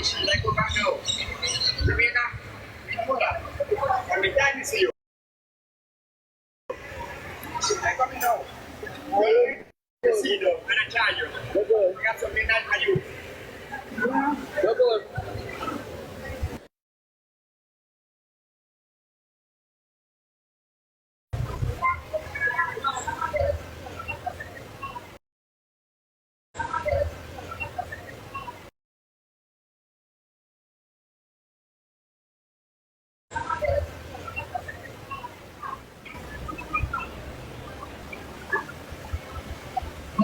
Like go back now. Jamaica, I'm dying to see you. I come now. See you, when I charge you. We got something nice for you.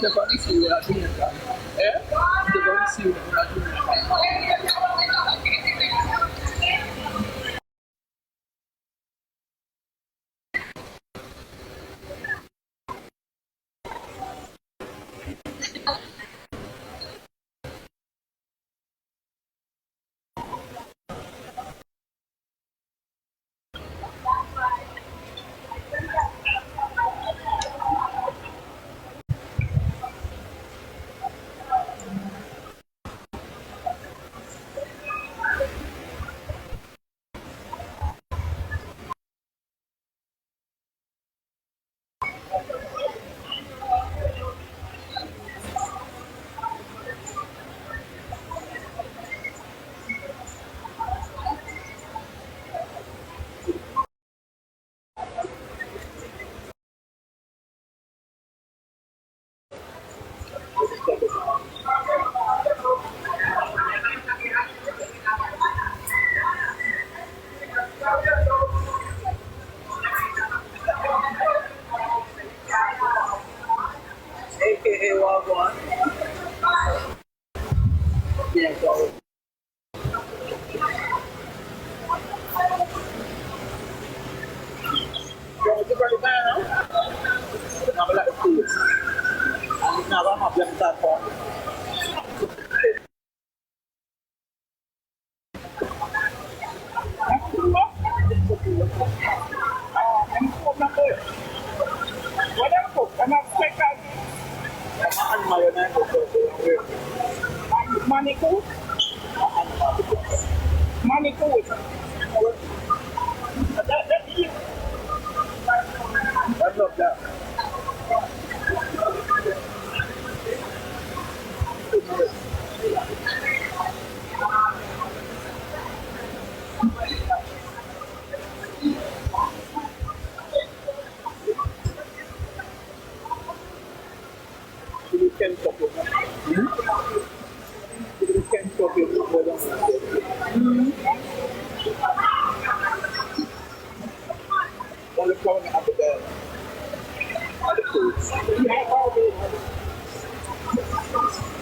The funny thing is that the funny thing is AKA Wagwan. Yeah, so. You ready now? Now, like the food. And now I'm have them that for. Money cool? Money cool. That's you. I love that. You can talk about it. You can talk about it. Only coming up with the other foods.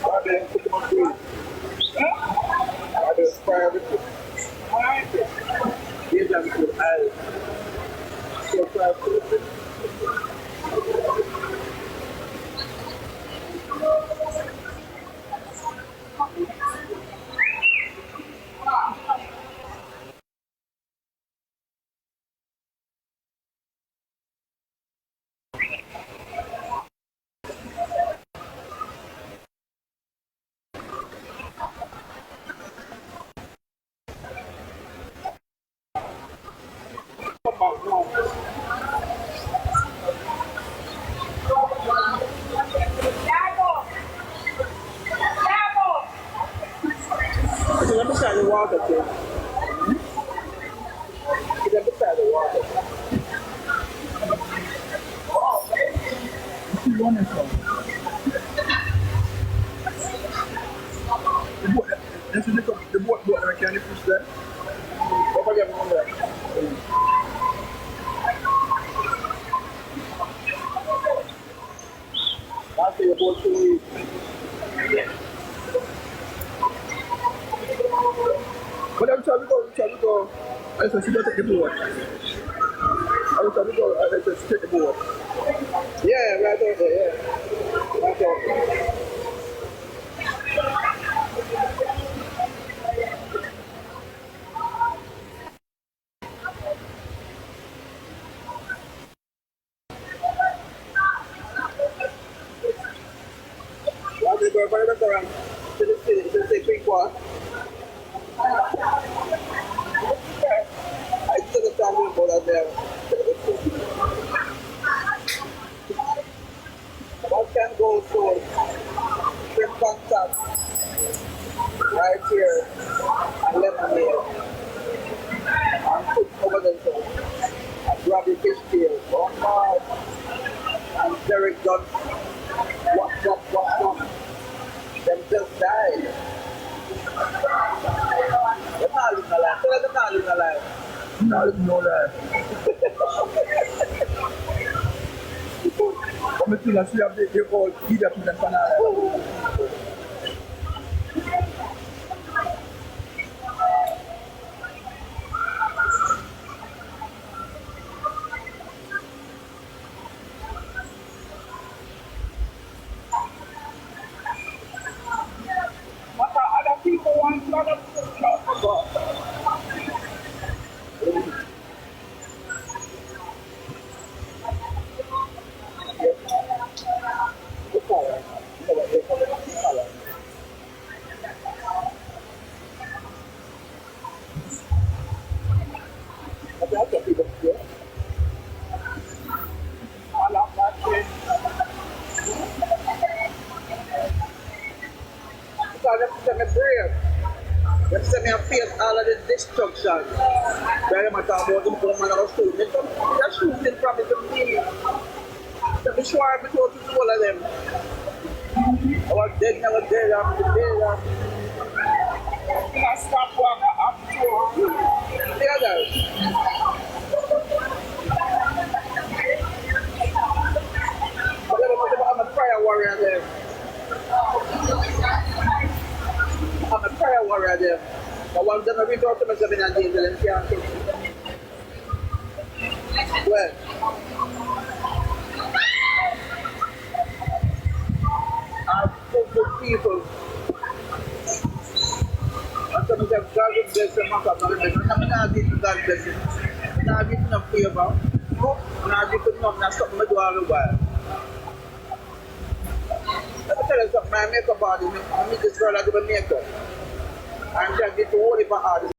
Why do you put them on food? Why do you fry everything? Give them to eyes. So fry food. Let me try the water too. Let me try the water. You want it from? The boat, I can't push that. What are you doing there? That's your boat to eat. But every time we go, I said, she don't take the boat. Every time we go, I said, she take the boat. Yeah, right over there, yeah. Right over there. Why do you go around to the city, to the quick walk? there. One can go to shrimp contact right here and lemonade and put over the top and grab the fish tail. Oh God! And Derrick got what? Them just died. They're not living alive. Tell them they're not living alive. Not living no life. I'm a thing I see up they all eat up in the Panama. Macka, other people want lot of stuff. Them brave. Them say me face all of the destruction. Very much about them come and our shooting. They're shooting probably to me. To be sure I be told to all of them. I was dead, I'm dead. I stop walking up to the others. But I'm a prayer warrior there. I'm a prayer warrior there. But once them reach out to myself in a danger, then can't take me. Well, I spoke to people. And some of them, God will bless them, I'm not giving God blessing. I'm not giving no favor. I'm not giving no, that's something I do all the while. Let me tell you something, my makeup artist, I meet this girl I do my makeup. And she get to hold it for hard.